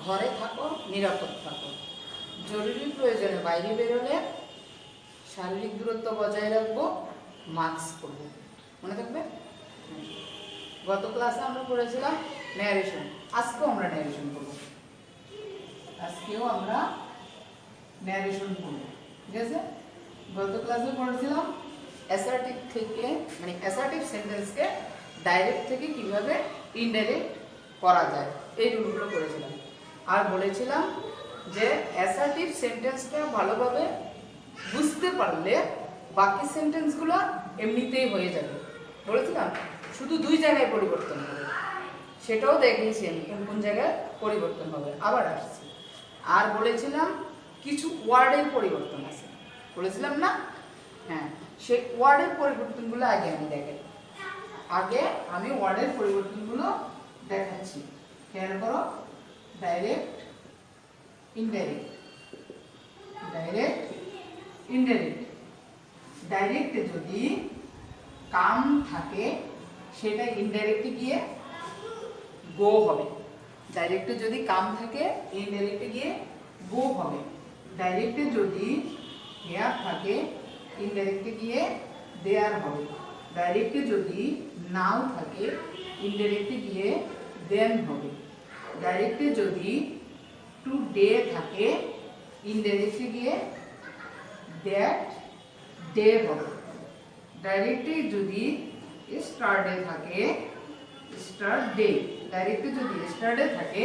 ঘরে থাকো, নিরাপদ থাকো। জরুরি প্রয়োজনে বাইরে বেরোলে শারীরিক দূরত্ব বজায় রাখবো, মাস্ক পরবো। মনে থাকবে? গত ক্লাসে আমরা পড়েছিলাম ন্যারেশন, আজকেও আমরা ন্যারেশন করবো। আজকেও আমরা ন্যারেশন করবো, ঠিক আছে? গত ক্লাসে পড়েছিলাম অ্যাসার্টিভ থেকে, মানে অ্যাসার্টিভ সেন্টেন্সকে ডাইরেক্ট থেকে কিভাবে ইনডাইরেক্ট করা যায়, এই রুলগুলো করেছিলাম। আর বলেছিলাম যে অ্যাসার্টিভ সেন্টেন্সটা ভালোভাবে বুঝতে পারলে বাকি সেন্টেন্সগুলো এমনিতেই হয়ে যাবে। বলেছিলাম শুধু দুই জায়গায় পরিবর্তন হবে, সেটাও দেখিয়েছি আমি কোন কোন জায়গায় পরিবর্তন হবে। আবার আসছি। আর বলেছিলাম কিছু ওয়ার্ডের পরিবর্তন আছে, বলেছিলাম না? হ্যাঁ, সেই ওয়ার্ডের পরিবর্তনগুলো আগে আমি দেখাই। আগে আমি ওয়ার্ডের পরিবর্তনগুলো দেখাচ্ছি, খেয়াল করো। Direct, indirect, direct, indirect. ডাইরেক্টে যদি কাম থাকে সেটা ইনডাইরেক্টে গিয়ে গো হবে। ডাইরেক্টে যদি কাম থাকে ইনডাইরেক্টে গিয়ে গো হবে। ডাইরেক্টে যদি হেয়ার থাকে ইনডাইরেক্টে গিয়ে দেয়ার হবে। ডাইরেক্টে যদি নাও থাকে ইনডাইরেক্টে গিয়ে দেন হবে। ডাইরেক্টে যদি টু ডে থাকে ইনডাইরেক্টে গিয়ে দ্যাট ডে হবে। ডাইরেক্টে যদি স্টারডে থাকে স্টার ডে। ডাইরেক্টে যদি স্টারডে থাকে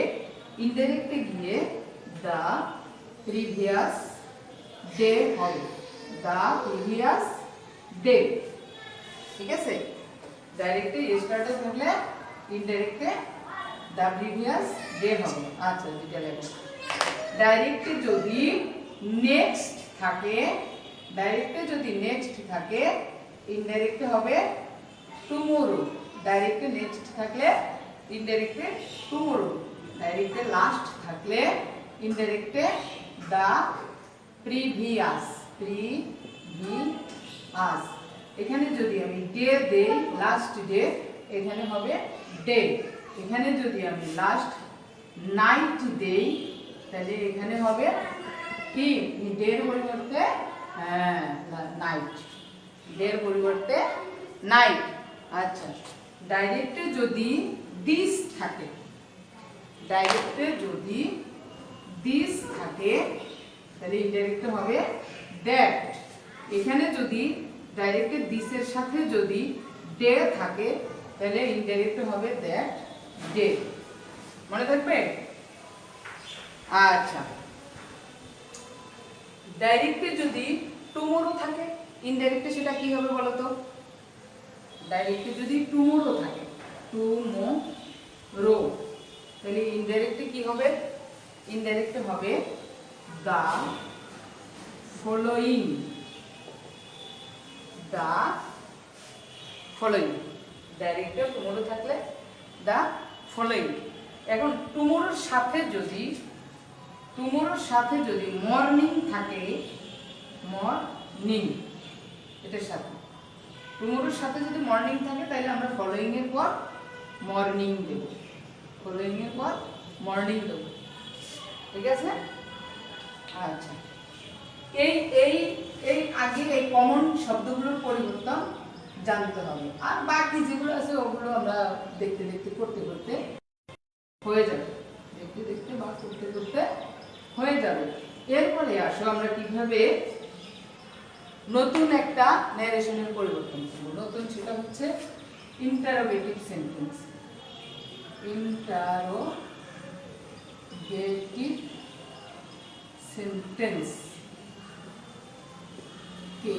ইনডাইরেক্টে গিয়ে দ্য প্রিভিয়াস ডে হবে। দ্য প্রিভিয়াস ডে, ঠিক আছে? ডাইরেক্টে স্টারডে থাকলে ইনডাইরেক্টে দ্য প্রিভিয়াস ডে হবে। আচ্ছা, দুইটা লেখো। ডাইরেক্টে যদি নেক্সট থাকে, ডাইরেক্টে যদি নেক্সট থাকে ইনডাইরেক্টে হবে টুমরো। ডাইরেক্টে নেক্সট থাকলে ইনডাইরেক্টে টুমরো। ডাইরেক্টে লাস্ট থাকলে ইনডাইরেক্টে দ্য প্রিভিয়াস, প্রিভিয়াস। এখানে যদি আমি ডে দেই, লাস্ট ডে, এখানে হবে ডে। এখানে যদি আমি লাস্ট নাইট দেই তাহলে এখানে হবে কি? ডের পরিবর্তে নাইট, ডের পরিবর্তে নাইট। আচ্ছা, ডাইরেক্টে যদি দিস থাকে, ডাইরেক্টে যদি দিস থাকে তাহলে ইনডাইরেক্টে হবে দ্যাট। এখানে যদি ডাইরেক্টে দিসের সাথে যদি ডে থাকে তাহলে ইনডাইরেক্টে হবে দ্যাট ডে। মনে থাকবে? আচ্ছা, ডাইরেক্টে যদি টুমরো থাকে ইনডাইরেক্টে সেটা কি হবে বলো তো? ডাইরেক্টে যদি টুমরো থাকে, টুমরো, তাহলে ইনডাইরেক্টে কি হবে? ইনডাইরেক্টে হবে দ্য ফলোইং, দ্য ফলোইং। ডাইরেক্টে টুমরো থাকলে দ্য ফলোইং। এখন টুমরোর সাথে যদি, টুমরোর সাথে যদি মর্নিং থাকে, মর্নিং, এটার সাথে টুমরোর সাথে যদি মর্নিং থাকে তাহলে আমরা ফলোইং এর পর মর্নিং দেব, ফলোইং এর পর মর্নিং দেব, ঠিক আছে? আচ্ছা, এই এই এই আগের এই কমন শব্দগুলোর পরিবর্তন জানতে হবে। আর বাকি যেগুলো আছে ওগুলো আমরা দেখতে দেখতে করতে করতে হয়ে যাবে, দেখতে দেখতে বা করতে করতে হয়ে যাবে। এরপরে আসো আমরা কিভাবে নতুন একটা ন্যারেশনের পরিবর্তন করব। নতুন, সেটা হচ্ছে ইন্টারোগেটিভ সেন্টেন্স। ইন্টারোগেটিভ সেন্টেন্স কে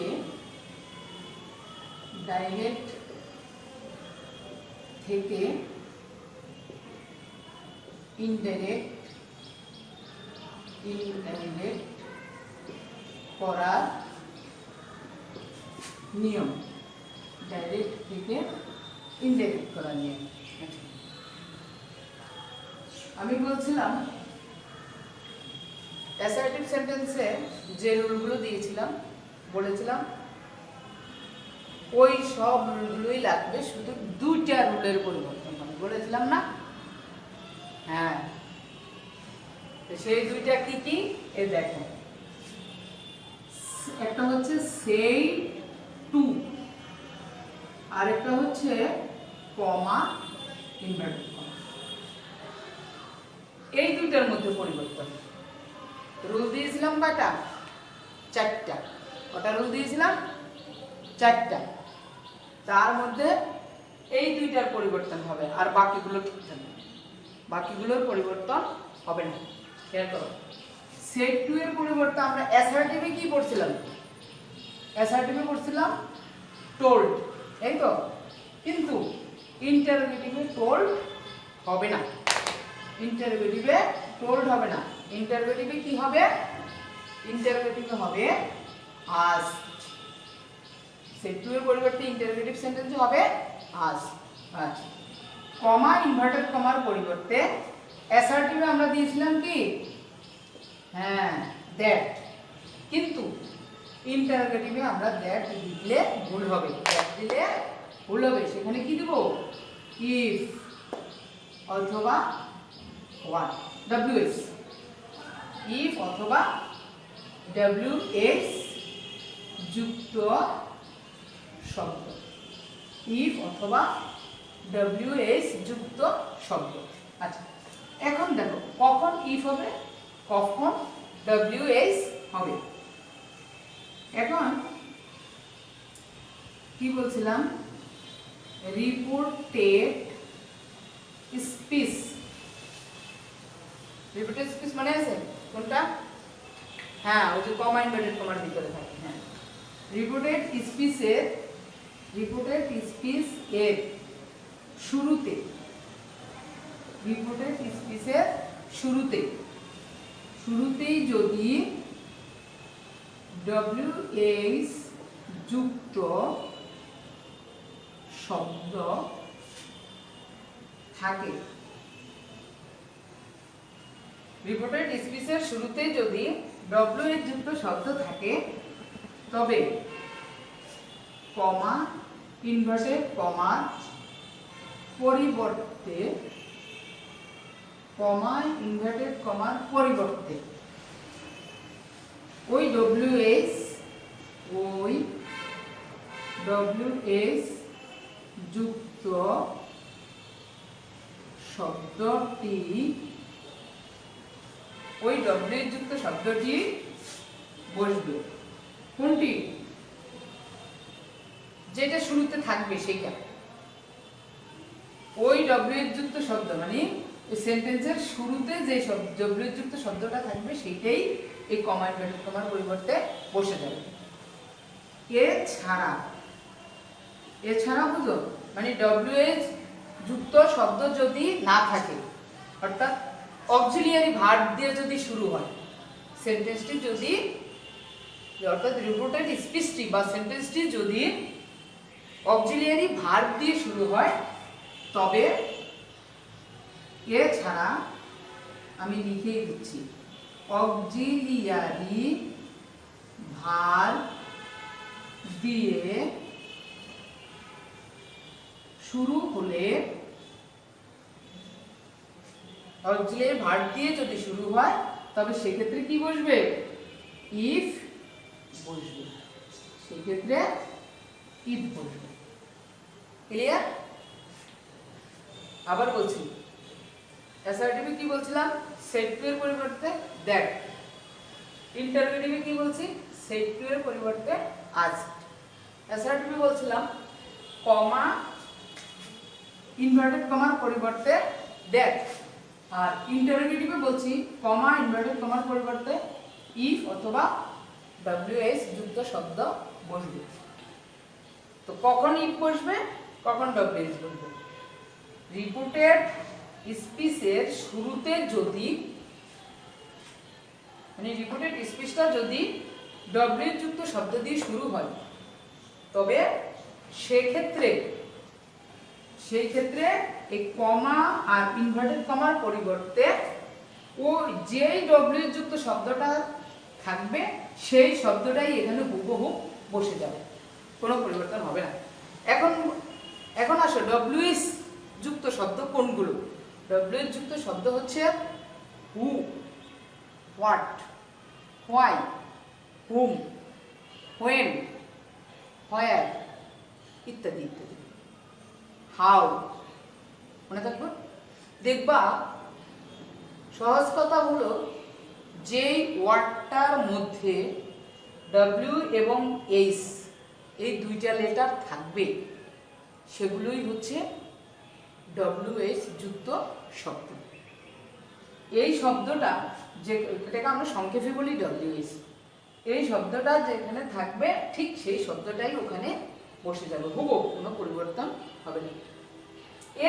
ডাইরেক্ট থেকে ইনডাইরেক্ট করার নিয়ম। ডাইরেক্ট থেকে ইনডাইরেক্ট করার নিয়ম। আমি বলছিলাম অ্যাসার্টিভ সেন্টেন্সে যে রুলগুলো দিয়েছিলাম, বলেছিলাম ওই সব রুলগুলোই লাগবে, শুধু দুইটা রুলের পরিবর্তন হবে, বলেছিলাম না? হ্যাঁ, সেই দুইটা কি কি এ দেখো, একটা হচ্ছে সেই টু, আর একটা হচ্ছে কমা ইনভার্টেড কমা। এই দুইটার মধ্যে পরিবর্তন। রুল দিয়েছিলাম কয়টা? 4টা। কটা রুল দিয়েছিলাম? 4টা। তার মধ্যে এই দুইটার পরিবর্তন হবে, আর বাকিগুলো ঠিক থাকবে, বাকিগুলোর পরিবর্তন হবে না। খেয়াল করো, সেট টু এর পরিবর্তে আমরা অ্যাসার্টিভে কি পড়ছিলাম? অ্যাসার্টিভে পড়ছিলাম টোল্ড, এই তো। কিন্তু ইন্টারোগেটিভে টোল্ড হবে না, ইন্টারোগেটিভে টোল্ড হবে না। ইন্টারোগেটিভে কি হবে? ইন্টারোগেটিভে হবে আস্কড। সেট টু এর পরিবর্তে ইন্টারোগেটিভ সেন্টেন্স হবে আস্কড। আচ্ছা, কমা ইনভার্টেড কমার পরিবর্তে অ্যাসার্টিভে আমরা দিয়েছিলাম কি? হ্যাঁ, দ্যাট। কিন্তু ইন্টারোগেটিভে আমরা দ্যাট দিলে ভুল হবে, দ্যাট দিলে ভুল হবে। সেখানে কি দেব? ইফ অথবা হোয়াট, ডব্লিউএস। ইফ অথবা ডব্লিউএস যুক্ত শব্দ, ইফ অথবা ডব্লিউএস যুক্ত শব্দ। আচ্ছা, এখন দেখো কখন ইফ হবে, কখন ডব্লিউএস হবে। এখন কি বলছিলাম? Reported speech. রিপোর্টেড স্পিচ মানে আছে কোনটা? হ্যাঁ, ওই যে কমা ইনভার্টেড কমার ভিতরে থাকে। হ্যাঁ, রিপোর্টেড স্পিচের, রিপোর্টেড স্পিচ এর শুরুতে, রিপোর্টেড স্পিচের শুরুতে, শুরুতেই যদি ডব্লিউএস যুক্ত শব্দ থাকে, রিপোর্টেড স্পিচের শুরুতে যদি ডব্লিউএস যুক্ত শব্দ থাকে, তবে কমা ইনভার্টেড কমার পরিবর্তে, কমা ইনভার্টেড কমার পরিবর্তে ওই ডব্লিউএস যুক্ত শব্দটি, ওই ডব্লিউএস যুক্ত শব্দটি বসবে। কোনটি? যেটা শুরুতে থাকবে সেটা। ওই ডব্লিউএস যুক্ত শব্দ মানে এই সেন্টেন্সের শুরুতে যে ডব্লিউএস যুক্ত শব্দটা থাকবে সেটাই এই কমা ইনভার্টেড কমার পরিবর্তে বসে যাবে। এছাড়া বুঝো, মানে ডব্লিউএস যুক্ত শব্দ যদি না থাকে, অর্থাৎ অক্সিলিয়ারি ভার্ব দিয়ে যদি শুরু হয় সেন্টেন্সটি, যদি অর্থাৎ রিপোর্টেড স্পিচটি বা সেন্টেন্সটি যদি অক্সিলিয়ারি ভার্ব দিয়ে শুরু হয়, তবে এছাড়া আমি লিখেই দিচ্ছি, অক্সিলিয়ারি ভার্ব দিয়ে শুরু হলে, অক্সিলিয়ারি ভার্ব দিয়ে যদি শুরু হয় তবে সেক্ষেত্রে কি বসবে? ইফ বসবে, সেক্ষেত্রে ইফ বসবে। ক্লিয়ার? আবার বলছি, অ্যাসার্টিভে কি বলছিলাম? সেট টু এর পরিবর্তে দ্যাট। ইন্টারোগেটিভে কি বলছি? সেট টু এর পরিবর্তে আস্কড। অ্যাসার্টিভে বলছিলাম কমা ইনভার্টেড কমার পরিবর্তে দ্যাট, আর ইন্টারোগেটিভে বলছি কমা ইনভার্টেড কমার পরিবর্তে ইফ অথবা ডব্লিউএস যুক্ত শব্দ বসবে। তো কখন ইফ বসবে, কখন ডব্লিউএস বসবে? রিপোর্টেড স্পিচের শুরুতে যদি, মানে রিপোর্টেড স্পিচটা যদি ডব্লিউএস যুক্ত শব্দ দিয়ে শুরু হয়, তবে সেক্ষেত্রে এই কমা আর ইনভার্টেড কমার পরিবর্তে ও যেই ডব্লিউএস যুক্ত শব্দটা থাকবে সেই শব্দটাই এখানে হুবহু বসে যাবে, কোনো পরিবর্তন হবে না। এখন আসো ডব্লিউএস যুক্ত শব্দ কোনগুলো? ডব্লিউএস যুক্ত শব্দ হচ্ছে হু, হোয়াট, হোয়াই, হুম, হোয়েন, হোয়ার ইত্যাদি ইত্যাদি। হাউ, মনে থাকবে? দেখবা সহজ কথা হলো যেই ওয়ার্ডটার মধ্যে ডব্লিউ এবং এইচ এই দুইটা লেটার থাকবে সেগুলোই হচ্ছে ডব্লিউএইচ যুক্ত শব্দ। এই শব্দটা যেটাকে আমরা সংক্ষেপে বলি ডব্লিউএইচ, এই শব্দটা যেখানে থাকবে ঠিক সেই শব্দটাই ওখানে বসে যাবে, হুবহু, কোনো পরিবর্তন হবে না।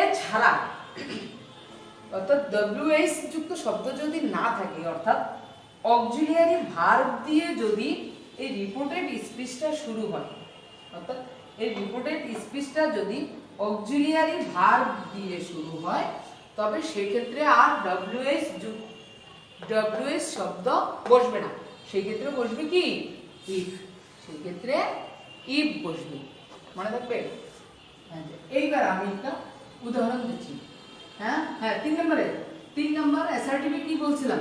এছাড়া অর্থাৎ ডব্লিউএইচ যুক্ত শব্দ যদি না থাকে, অর্থাৎ অক্সিলিয়ারি ভার্ব দিয়ে যদি এই রিপোর্টেড স্পিচটা শুরু হয়, অর্থাৎ এই রিপোর্টেড স্পিচটা যদি অক্সিলিয়ারি ভার্ব দিয়ে শুরু হয়, তবে সেক্ষেত্রে আর ডব্লিউএইচ শব্দ বসবে না। সেই ক্ষেত্রে বসবে কি? ইফ। সেই ক্ষেত্রে ইফ বসবে, মনে থাকবে? এইবার আমি একটা উদাহরণ দিচ্ছি। হ্যাঁ হ্যাঁ 3 নম্বর অ্যাসার্টিভে কি বলছিলাম?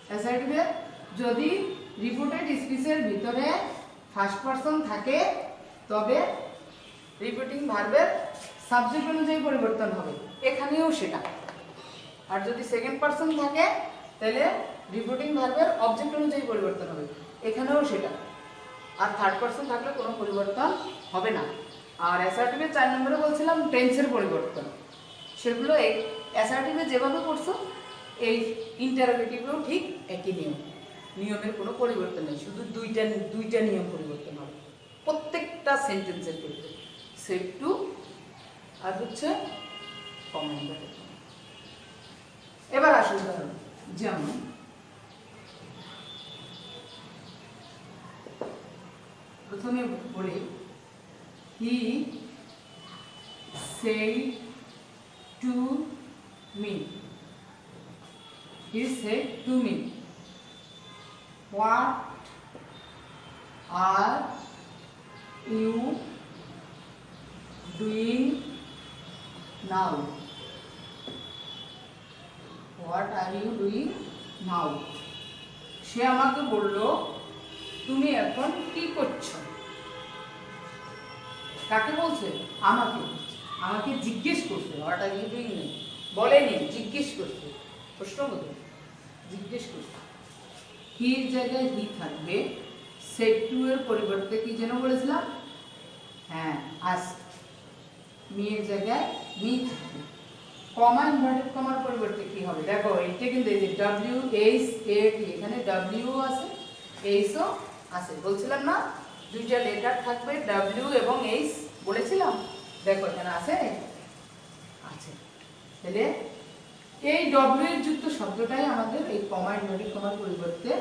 অ্যাসার্টিভে যদি রিপোর্টেড স্পিচের ভিতরে ফার্স্ট পারসন থাকে তবে রিপিটিং ভার্বের সাবজেক্ট অনুযায়ী পরিবর্তন হবে, এখানেও সেটা। আর যদি সেকেন্ড পারসন থাকে তাহলে রিপিটিং ভার্বের অবজেক্ট অনুযায়ী পরিবর্তন হবে, এখানেও সেটা। আর থার্ড পারসন থাকলে কোনো পরিবর্তন হবে না। আর অ্যাসার্টিভে 4 নম্বরে বলছিলাম টেন্সের পরিবর্তন, সেগুলো এই অ্যাসার্টিভে যেভাবে করছো এই ইন্টারোগেটিভেও ঠিক একই নিয়ম, নিয়মের কোনো পরিবর্তন নেই, শুধু দুইটা নিয়ম পরিবর্তন হবে প্রত্যেকটা সেন্টেন্সের ক্ষেত্রে, সেভ টু আর হচ্ছে কমেন্ট। এবার আসল উদাহরণ, যেমন প্রথমে বলি হি said to me, he said to me, what are you doing now? What are you doing now? সে আমাকে বলল তুমি এখন কি করছো। কাকে বলছে? আমাকে। আমাকে জিজ্ঞেস করছে, হোয়াট আর ইউ ডুইং নেই, বলেনি, জিজ্ঞেস করছে, প্রশ্নবোধক, জিজ্ঞেস করছে। হির জায়গায় হি থাকবে, সেড টু এর পরিবর্তে কি যেন বলেছিলাম? হ্যাঁ, আস্ক। মি এর জায়গায় মি থাকবে। কমা ইনভার্টেড কমার পরিবর্তে কি হবে? দেখো এটা কিন্তু এই যে ডব্লিউ এইচ এ টি, এখানে ডব্লিউ আছে, এইচও আছে, বলছিলাম না দুইটা লেটার থাকবে ডব্লিউ এবং এইচ বলেছিলাম। দেখো এখানে আছে, আছে। তাহলে এই ডব্লিউ এর যুক্ত শব্দটাই আমাদের এই কমা ইনভার্টেড কমার পরিবর্তে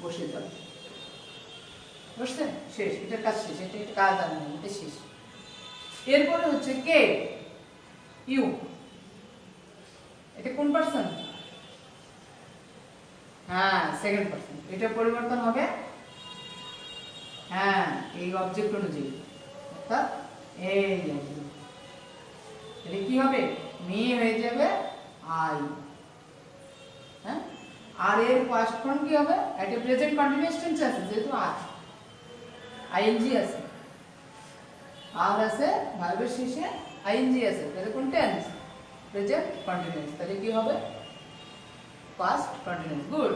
বসে যাবে। বুঝতে? শেষ, এটা কাজ শেষ, এটা কাজ আর নেই, এটা শেষ। এরপরে হচ্ছে কে, ইউ, এটা কোন পারসন? হ্যাঁ, সেকেন্ড পারসন। এটা পরিবর্তন হবে হ্যাঁ এই অবজেক্ট অনুযায়ী, অর্থাৎ এই এটা কি হবে? মি হয়ে যাবে আই। হ্যাঁ, আর এর পাস্ট ফর্ম কি হবে? এটা প্রেজেন্ট কন্টিনিউয়াস টেন্স আছে, যেহেতু আইএনজি আছে, আর আছে ভার্বের শেষে আইএনজি আছে, তাহলে কোন টেন্স? Present continuous. তাহলে কি হবে? Past continuous. গুড।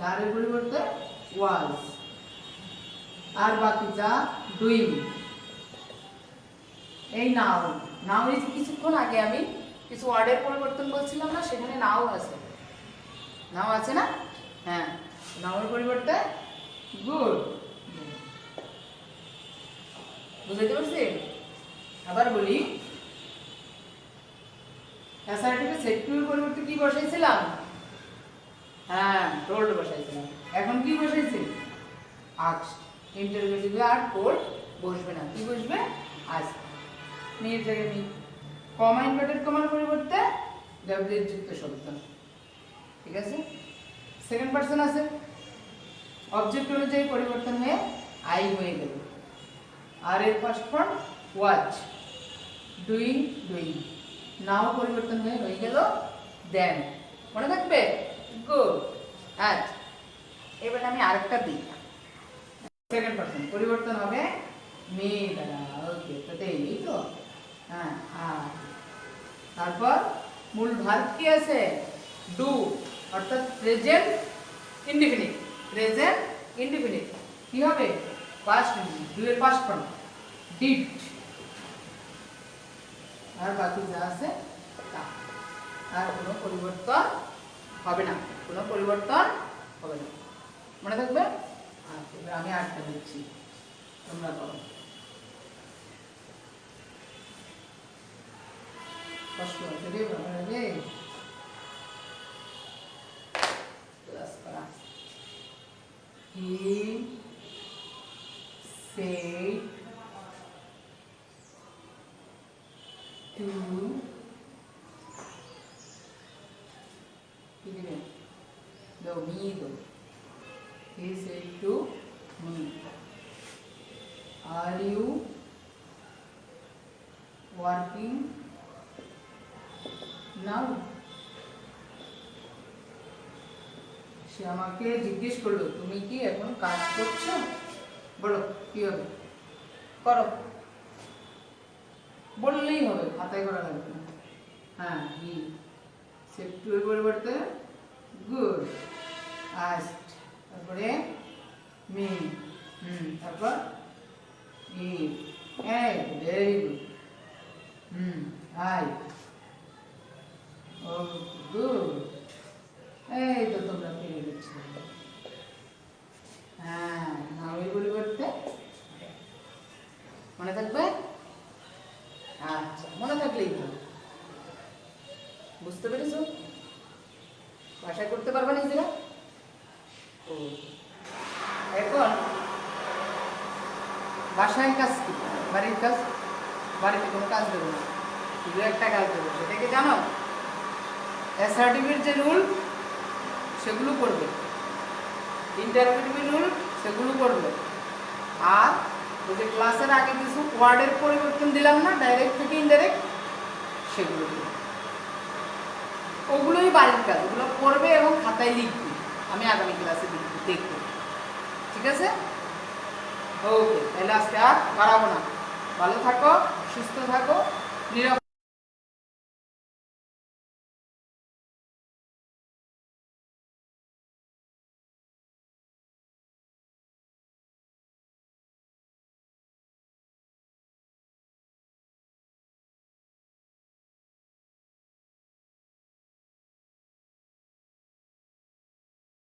আর এর পরিবর্তে ওয়াজ। আর বাকি যা ডুইং, এই নাও। নাও এই কিছুক্ষণ আগে আমি কিছু ওয়ার্ডের পরিবর্তন বলছিলাম না, সেখানে নাও আছে, নাও আছে না? হ্যাঁ, নাওয়ের পরিবর্তে গুড। বুঝতে পারছি? আবার বলি, অ্যাসার্টিভে সেড টু এর পরিবর্তে কি বসাইছিলাম? হ্যাঁ, টোল্ড বসাইছিলাম। এখন কি বসাইছি? আস্কড। ইন্টারোগেটিভে আর টোল্ড বসবে না, কি বসবে? আস্কড। মি এর জায়গায় মি। কমা ইনভার্টেড কমার পরিবর্তে ডব্লিউ এর যুক্ত শব্দ, ঠিক আছে? সেকেন্ড পারসন আছে, অবজেক্ট অনুযায়ী পরিবর্তন হয়ে আই হয়ে গেল। আর এর first form watch, doing doing. Now পরিবর্তন হয়ে গেল দেন। মনে থাকবে? গুড। আচ্ছা, এবার আমি আরেকটা দিই। সেকেন্ড পার্সন পরিবর্তন হবে মে দ্বারা। ওকে, তাতে এই তো। হ্যাঁ, আর তারপর মূল ভার্ব কি আছে? ডু, অর্থাৎ প্রেজেন্ট ইনডিফিনিট। প্রেজেন্ট ইনডিফিনিট কি হবে? Past indefinite. ডু এর পাস্ট ফর্ম ডিড। আর বাকি যা আছে তা। আর কোনো পরিবর্তন হবে না, কোনো পরিবর্তন হবে না। মনে থাকবে? আচ্ছা, এবার আমি আরেকটা দিচ্ছি, তোমরা করো। কষ্ট হচ্ছে রে বাবা রে, ক্লাস করা। He said to কি দিবে? দাও, মি দাও। He said to me, are you working now? সে আমাকে জিজ্ঞেস করলো, তুমি কি এখন কাজ করছো? বলো কি হবে? করো, বললেই হবে, খাতায় করা লাগবে না। হ্যাঁ, হি সেড টু এর পরিবর্তে গুড আস্কড, তারপরে মি, তারপর ই, এই ভেরি গুড, আই, ও গুড। এই তো তোমরা পেরে গেছো। হ্যাঁ, নামের পরিবর্তে মনে থাকবে? আচ্ছা, মনে থাকলেই ভালো। বুঝতে পেরেছো? ভাষায় করতে পারবে নিজেরা? ও, এখন বাসায় কাজ কি? বাড়ির কাজ। বাড়িতে কোনো কাজ দেবো না, শুধু একটা কাজ দেবো, সেটা কি জানো? অ্যাসার্টিভের যে রুল সেগুলো করবে, ইন্টারোগেটিভের রুল সেগুলো করবে, আর ওই যে ক্লাসের আগে কিছু ওয়ার্ডের পরিবর্তন দিলাম না, ডাইরেক্ট থেকে ইনডাইরেক্ট, সেগুলো দিবে। ওগুলোই বাড়ির কাজ, ওগুলো করবে এবং খাতায় লিখবে। আমি আগামী ক্লাসে দেখবো, ঠিক আছে? ওকে, তাহলে আজকে আর বাড়াবো না। ভালো থাকো, সুস্থ থাকো, নিরাপদ।